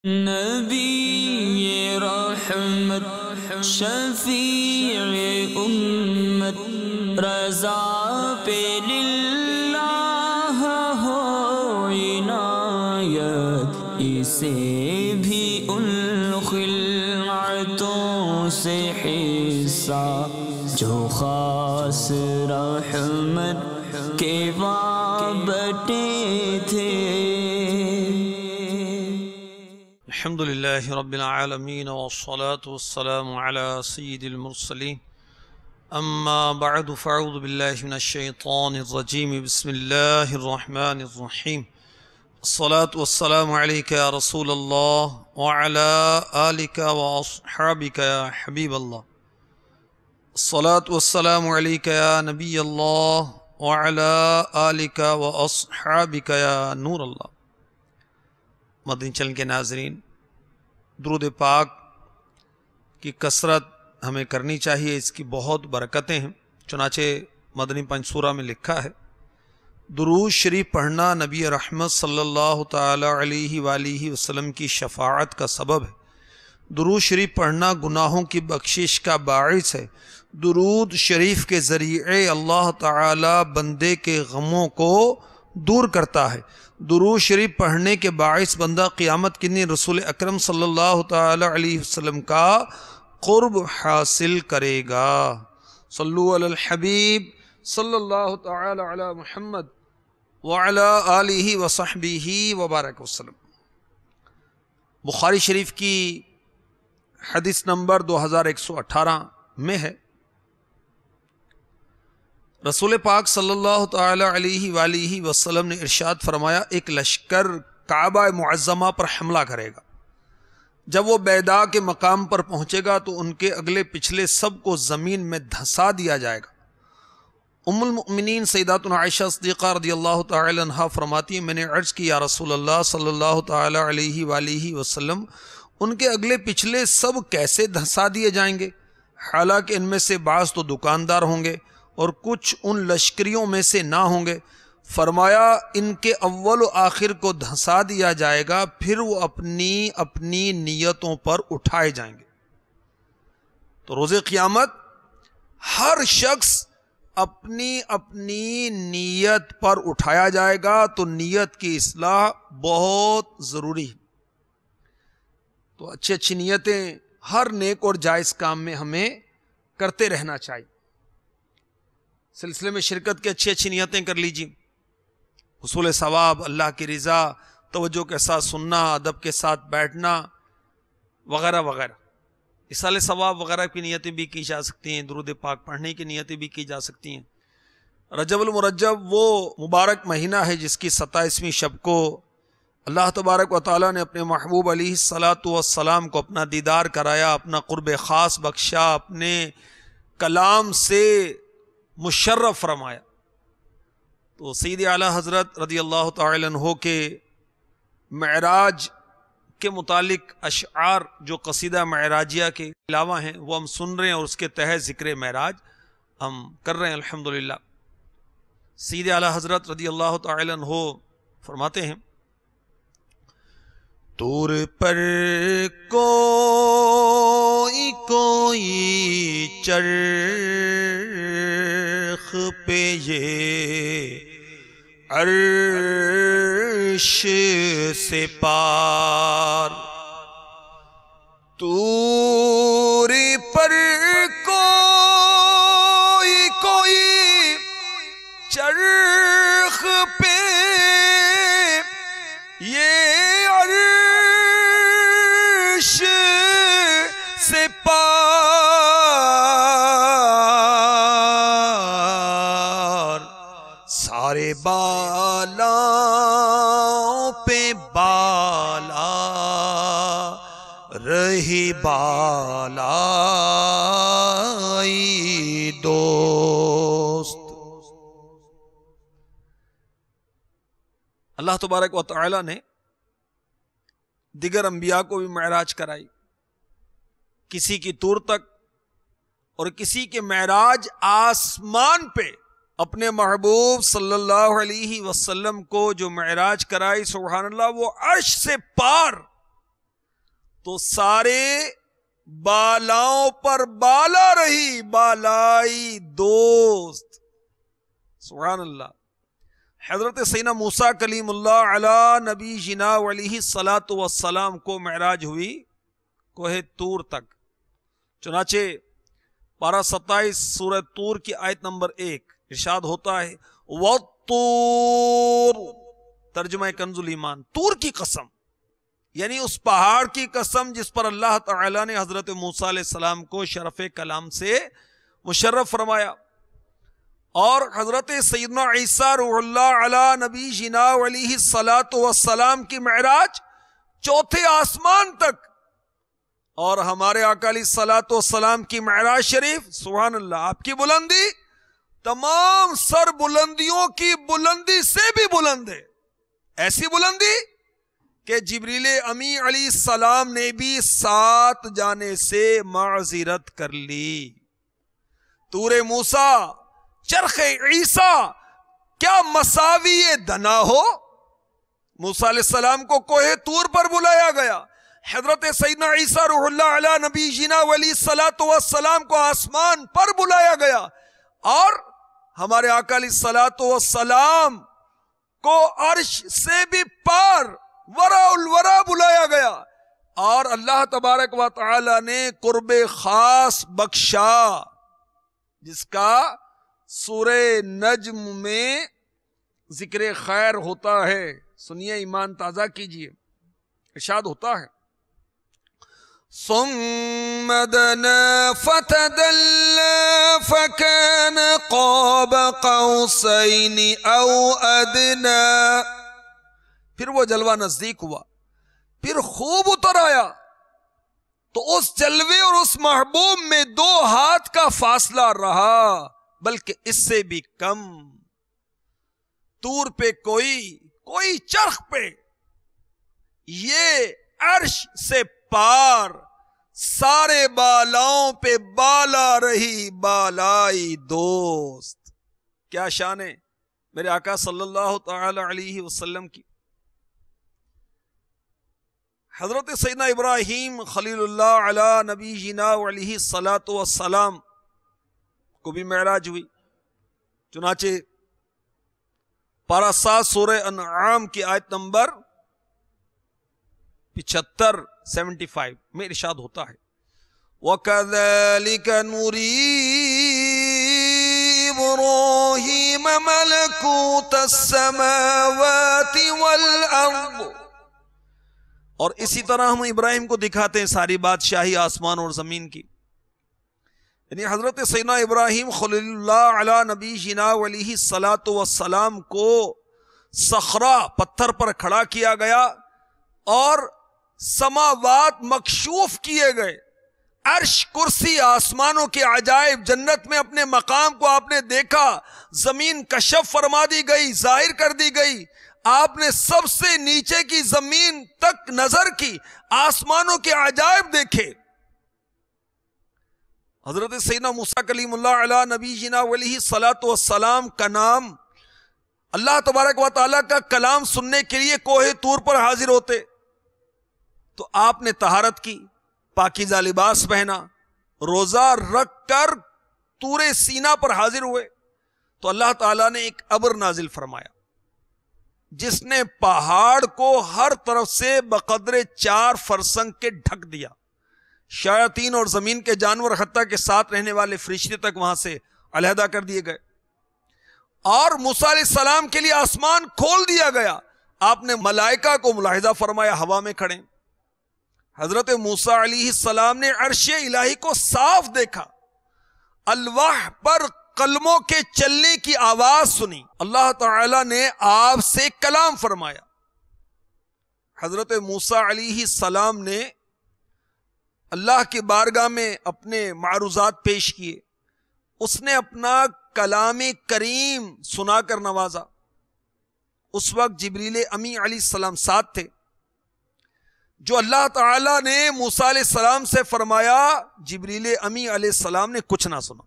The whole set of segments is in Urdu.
نبی رحمت شفیع امت رضا پہ للہ ہو عنایت، اسے بھی ان خلعتوں سے حصہ جو خاص رحمت کے وابٹے تھے۔ الحمد للہ رب العالمین والصلاة والسلام على سید المرسلین، اما بعد فاعوذ باللہ من الشیطان الرجیم، بسم اللہ الرحمن الرحیم۔ الصلاة والسلام علیک یا رسول اللہ وعلى آلک واصحابک یا حبیب اللہ۔ الصلاة والسلام علیک یا نبی اللہ وعلى آلک واصحابک یا نور اللہ۔ مدنی چینل کے ناظرین، درود پاک کی کثرت ہمیں کرنی چاہیے، اس کی بہت برکتیں ہیں۔ چنانچہ مدنی پنجسورہ میں لکھا ہے، درود شریف پڑھنا نبی رحمت صلی اللہ تعالی علیہ وآلہ وسلم کی شفاعت کا سبب ہے۔ درود شریف پڑھنا گناہوں کی بخشش کا باعث ہے۔ درود شریف کے ذریعے اللہ تعالی بندے کے غموں کو دور کرتا ہے۔ درود شریف پڑھنے کے باعث بندہ قیامت کے دن رسول اکرم صلی اللہ تعالی علیہ وسلم کا قرب حاصل کرے گا۔ صلو علی الحبیب صلی اللہ تعالی علی محمد وعلی آلہ وصحبہ وبارک وسلم۔ بخاری شریف کی حدیث نمبر 2118 میں ہے، رسول پاک صلی اللہ تعالی علیہ وآلہ وسلم نے ارشاد فرمایا، ایک لشکر کعبہ معظمہ پر حملہ کرے گا۔ جب وہ بیدا کے مقام پر پہنچے گا تو ان کے اگلے پچھلے سب کو زمین میں دھسا دیا جائے گا۔ ام المؤمنین سیداتنا عائشہ صدیقہ رضی اللہ تعالی عنہا فرماتی ہیں، میں نے عرض کی یا رسول اللہ صلی اللہ تعالی علیہ وآلہ وسلم، ان کے اگلے پچھلے سب کیسے دھسا دیے جائیں گے؟ حالانکہ ان میں سے بعض تو دکاندار ہوں گے اور کچھ ان لشکریوں میں سے نہ ہوں گے۔ فرمایا، ان کے اول و آخر کو دھسا دیا جائے گا، پھر وہ اپنی اپنی نیتوں پر اٹھائے جائیں گے۔ تو روز قیامت ہر شخص اپنی اپنی نیت پر اٹھایا جائے گا، تو نیت کی اصلاح بہت ضروری ہے۔ تو اچھی اچھی نیتیں ہر نیک اور جائز کام میں ہمیں کرتے رہنا چاہیے۔ سلسلے میں شرکت کی اچھی اچھی نیتیں کر لیجیے، حصول ثواب، اللہ کی رضا، توجہ کے ساتھ سننا، ادب کے ساتھ بیٹھنا وغیرہ وغیرہ۔ اصال ثواب وغیرہ کی نیتیں بھی کی جا سکتی ہیں، درود پاک پڑھنے کی نیتیں بھی کی جا سکتی ہیں۔ رجب المرجب وہ مبارک مہینہ ہے جس کی 27ویں شب کو اللہ تبارک و تعالیٰ نے اپنے محبوب علیہ الصلاۃ والسلام کو اپنا دیدار کرایا، اپنا قرب خاص بخشا، اپنے کلام سے مشرف فرمایا۔ تو سید اعلیٰ حضرت رضی اللہ تعالی عنہ کے معراج کے متعلق اشعار جو قصیدہ معراجیہ کے علاوہ ہیں وہ ہم سن رہے ہیں، اور اس کے تحت ذکر معراج ہم کر رہے ہیں الحمدللہ۔ سید اعلیٰ حضرت رضی اللہ تعالی عنہ فرماتے ہیں، طور پر کوئی چرخ پہ یہ عرش سے پار، طور پر کوئی چرخ پہ یہ عرش سے پار، سارے بالاؤں پہ بالا رہی بالائی دوست۔ اللہ تبارک و تعالی نے دیگر انبیاء کو بھی معراج کرائی، کسی کی طور تک اور کسی کے معراج آسمان پہ اپنے محبوب صلی اللہ علیہ وسلم کو جو معراج کرائی، سبحان اللہ، وہ عرش سے پار تو سارے بالاؤں پر بالا رہی بالائی دوست. سبحان اللہ. حضرت سیدنا موسیٰ کلیم اللہ علی نبی جنا علیہ الصلاۃ والسلام کو معراج ہوئی کوہ طور تک. چنانچہ پارہ 27 سورہ طور کی آیت نمبر 1 ارشاد ہوتا ہے وَالطُّورِ، ترجمہ کنز الایمان، طور کی قسم، یعنی اس پہاڑ کی قسم جس پر اللہ تعالی نے حضرت موسیٰ علیہ السلام کو شرف کلام سے مشرف فرمایا. اور حضرت سیدنا عیسیٰ روح اللہ علی نبی جنا علیہ الصلاۃ والسلام کی معراج چوتھے آسمان تک، اور ہمارے آقا علیہ الصلاۃ والسلام کی معراج شریف سبحان اللہ آپ کی بلندی تمام سر بلندیوں کی بلندی سے بھی بلند ہے. ایسی بلندی کہ جبریل امی علیہ السلام نے بھی ساتھ جانے سے معذرت کر لی. طور موسیٰ، چرخ عیسیٰ، کیا مساوی دنا ہو. موسیٰ علیہ السلام کو کوہ طور پر بلایا گیا، حضرت سیدنا عیسیٰ روح اللہ علی نبی جنا علیہ الصلاۃ والسلام کو آسمان پر بلایا گیا، اور ہمارے آقا علیہ الصلاۃ والسلام کو عرش سے بھی پار ورا الورا بلایا گیا، اور اللہ تبارک و تعالی نے قرب خاص بخشا جس کا سورہ نجم میں ذکر خیر ہوتا ہے. سنیے، ایمان تازہ کیجئے. ارشاد ہوتا ہے ثم دنا فتدلى فكان قاب قوسين او ادنى. پھر وہ جلوہ نزدیک ہوا، پھر خوب اتر آیا تو اس جلوے اور اس محبوب میں 2 ہاتھ کا فاصلہ رہا، بلکہ اس سے بھی کم. طور پہ کوئی چرخ پہ، یہ عرش سے پار سارے بالاؤں پہ بالا رہی بالائی دوست. کیا شان ہے میرے آقا صلی اللہ تعالی علیہ وسلم کی. حضرت سیدنا ابراہیم خلیل اللہ علی نبی جنا علیہ الصلاۃ والسلام کو بھی معراج ہوئی. چنانچہ پارہ 7 سورہ انعام کی آیت نمبر 75 میں ارشاد ہوتا ہے وَكَذَلِكَ نُرِي إِبْرَاهِيمَ مَلَكُوتَ السَّمَاوَاتِ وَالْأَرْضِ. اور اسی طرح ہم ابراہیم کو دکھاتے ہیں ساری بادشاہی آسمان اور زمین کی. یعنی حضرت سیدنا ابراہیم خلیل اللہ علی نبی جنا علیہ الصلاۃ والسلام کو صخرہ پتھر پر کھڑا کیا گیا اور سماوات مکشوف کیے گئے. عرش، کرسی، آسمانوں کے عجائب، جنت میں اپنے مقام کو آپ نے دیکھا، زمین کشف فرما دی گئی، ظاہر کر دی گئی. آپ نے سب سے نیچے کی زمین تک نظر کی، آسمانوں کے عجائب دیکھے. حضرت سیدنا موسیٰ کلیم اللہ علی نبی جنا علیہ الصلاۃ والسلام کا نام، اللہ تبارک و تعالیٰ کا کلام سننے کے لیے کوہ طور پر حاضر ہوتے تو آپ نے طہارت کی، پاکیزہ لباس پہنا، روزہ رکھ کر طور سینا پر حاضر ہوئے تو اللہ تعالیٰ نے ایک ابر نازل فرمایا جس نے پہاڑ کو ہر طرف سے بقدر 4 فرسنگ کے ڈھک دیا. شیاطین اور زمین کے جانور حتیٰ کے ساتھ رہنے والے فرشتے تک وہاں سے علیحدہ کر دیے گئے، اور موسیٰ علیہ السلام کے لیے آسمان کھول دیا گیا. آپ نے ملائکہ کو ملاحظہ فرمایا ہوا میں کھڑے. حضرت موسیٰ علیہ السلام نے عرش الہی کو صاف دیکھا، الواح پر قلموں کے چلنے کی آواز سنی. اللہ تعالی نے آپ سے کلام فرمایا. حضرت موسیٰ علیہ السلام نے اللہ کی بارگاہ میں اپنے معروضات پیش کیے. اس نے اپنا کلام کریم سنا کر نوازا. اس وقت جبریل امی علیہ السلام ساتھ تھے. جو اللہ تعالی نے موسیٰ علیہ السلام سے فرمایا، جبریل امی علیہ السلام نے کچھ نہ سنا،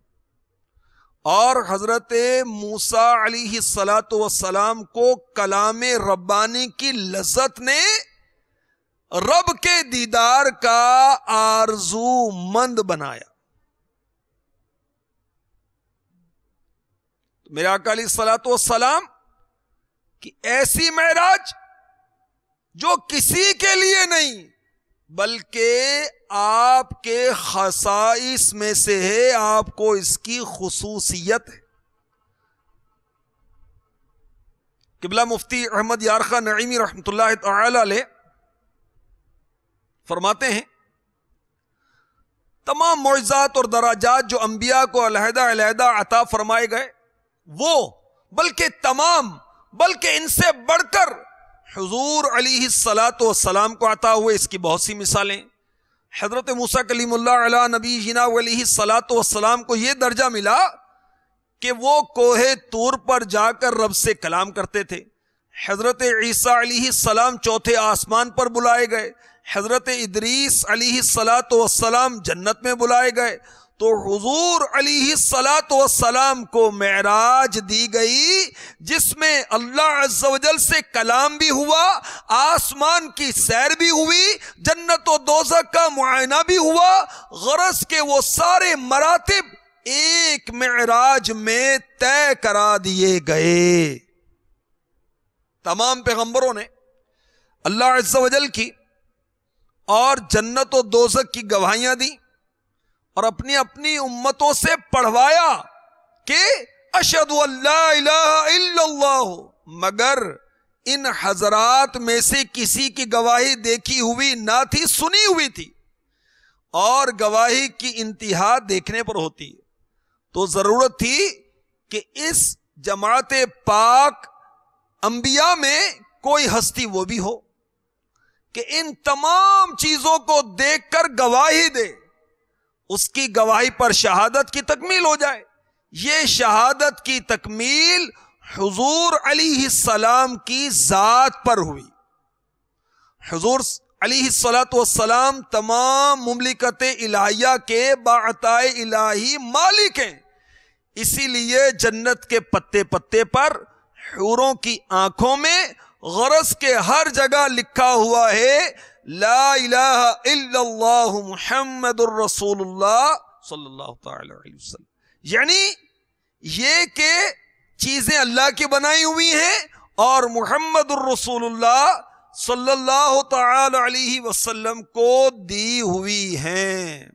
اور حضرت موسیٰ علیہ السلام کو کلام ربانی کی لذت نے رب کے دیدار کا آرزو مند بنایا. میرے آقا علیہ الصلوۃ والسلام کی ایسی معراج جو کسی کے لیے نہیں بلکہ آپ کے خصائص میں سے ہے، آپ کو اس کی خصوصیت ہے. قبلہ مفتی احمد یارخا نعیمی رحمۃ اللہ تعالی علیہ فرماتے ہیں تمام معجزات اور دراجات جو انبیاء کو علیحدہ علیحدہ عطا فرمائے گئے وہ بلکہ ان سے بڑھ کر حضور علیہ الصلاۃ والسلام کو عطا ہوئے. اس کی بہت سی مثالیں. حضرت موسیٰ کلیم اللہ علیہ نبی جنا علیہ الصلاۃ والسلام کو یہ درجہ ملا کہ وہ کوہ طور پر جا کر رب سے کلام کرتے تھے. حضرت عیسیٰ علیہ السلام چوتھے آسمان پر بلائے گئے. حضرت ادریس علیہ الصلاۃ والسلام جنت میں بلائے گئے. تو حضور علیہ الصلاۃ والسلام کو معراج دی گئی جس میں اللہ عز و جل سے کلام بھی ہوا، آسمان کی سیر بھی ہوئی، جنت و دوزخ کا معائنہ بھی ہوا. غرض کے وہ سارے مراتب ایک معراج میں طے کرا دیے گئے. تمام پیغمبروں نے اللہ عز و جل کی اور جنت و دوزخ کی گواہیاں دی اور اپنی اپنی امتوں سے پڑھوایا کہ اشہد ان لا الہ الا اللہ. مگر ان حضرات میں سے کسی کی گواہی دیکھی ہوئی نہ تھی، سنی ہوئی تھی، اور گواہی کی انتہا دیکھنے پر ہوتی. تو ضرورت تھی کہ اس جماعت پاک انبیاء میں کوئی ہستی وہ بھی ہو کہ ان تمام چیزوں کو دیکھ کر گواہی دے، اس کی گواہی پر شہادت کی تکمیل ہو جائے. یہ شہادت کی تکمیل حضور علیہ السلام کی ذات پر ہوئی. حضور علیہ الصلوۃ والسلام تمام مملکت الہیہ کے باعطائے الہی مالک ہیں. اسی لیے جنت کے پتے پتے پر حوروں کی آنکھوں میں غرض کے ہر جگہ لکھا ہوا ہے لا الہ الا اللہ محمد الرسول اللہ صلی اللہ تعالی علیہ وسلم. یعنی یہ کہ چیزیں اللہ کی بنائی ہوئی ہیں اور محمد الرسول اللہ صلی اللہ تعالی علیہ وسلم کو دی ہوئی ہیں.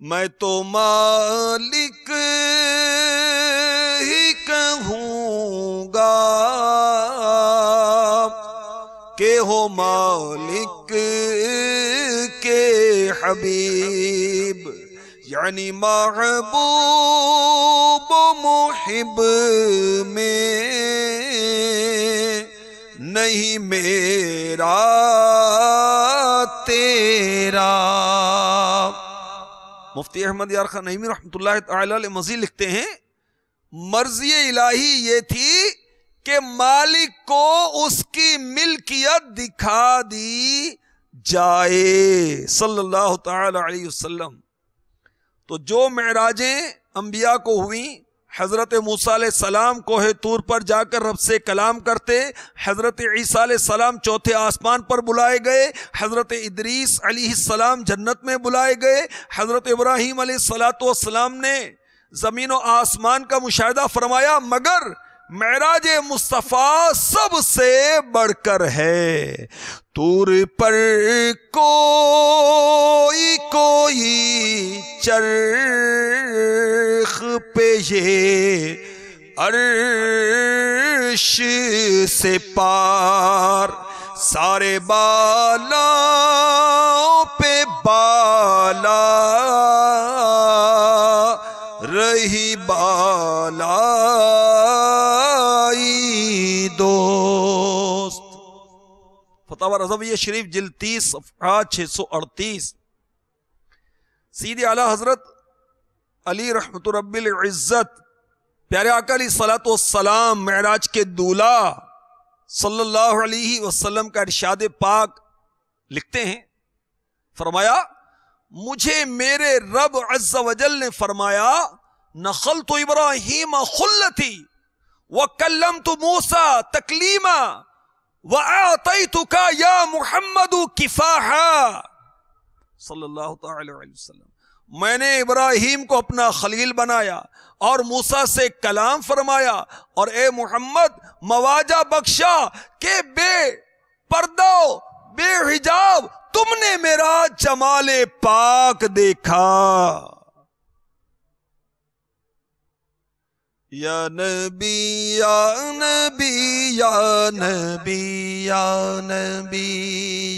میں تو مالک ہی کہوں گا کہ ہو مالک کے حبیب، یعنی محبوب و محب میں نہیں میرا تیرا. مفتی احمد یارخا نعیمی رحمۃ اللہ تعالی علیہ مزید لکھتے ہیں مرضی الہی یہ تھی کہ مالک کو اس کی ملکیت دکھا دی جائے صلی اللہ تعالی علیہ وسلم. تو جو معراجیں انبیاء کو ہوئیں، حضرت موسیٰ علیہ السلام کوہ طور پر جا کر رب سے کلام کرتے، حضرت عیسیٰ علیہ السلام چوتھے آسمان پر بلائے گئے، حضرت ادریس علیہ السلام جنت میں بلائے گئے، حضرت ابراہیم علیہ السلام نے زمین و آسمان کا مشاہدہ فرمایا، مگر معراج مصطفیٰ سب سے بڑھ کر ہے. طور پر کوئی چرخ پہ یہ عرش سے پار، سارے بالا پہ بالا رہی بالائی دوست. فتاوی رضویہ شریف جلد 30 صفحہ 638. سیدی اعلیٰ حضرت علی رحمت رب العزت پیارے آقا علیہ الصلوۃ والسلام معراج کے دولہ صلی اللہ علیہ وسلم کا ارشاد پاک لکھتے ہیں، فرمایا مجھے میرے رب عز و جل نے فرمایا نخلت ابراہیم خلتی وکلمت موسیٰ تکلیما وَآتَيْتُكَ يَا مُحَمَّدُ كِفَاحًا صلی اللہ تعالی علیہ وسلم، میں نے ابراہیم کو اپنا خلیل بنایا اور موسیٰ سے کلام فرمایا، اور اے محمد مواجہ بخشا کہ بے پردہ بے حجاب تم نے میرا جمال پاک دیکھا۔ یا نبی یا نبی یا نبی یا نبی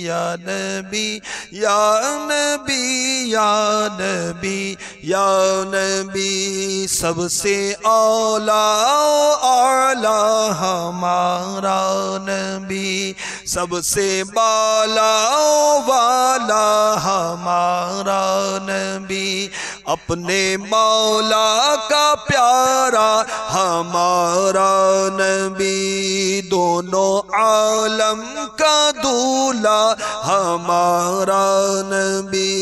یا نبی یا نبی یا نبی یا نبی، سب سے اعلیٰ ہمارا نبی، سب سے بالا والا ہمارا نبی، اپنے مولا کا پیارا ہمارا نبی، دونوں عالم کا دولا ہمارا نبی،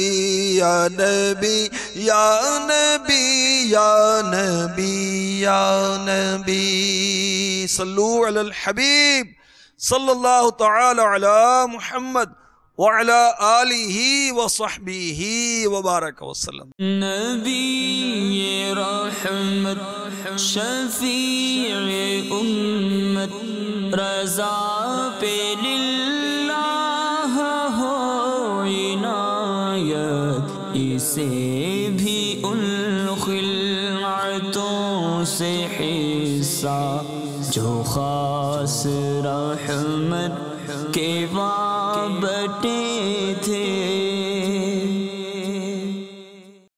یا نبی یا نبی یا نبی یا نبی، صلو علی الحبیب صلی اللہ تعالی علی محمد وعلی آلہ وصحبہ وبارک وسلم۔ نبی رحمت شفیع امت، رضا پہ للہ ہو عنایت، اسے بھی ان خلعتوں سے حصہ جو خاص رحمت کے وابطے تھے۔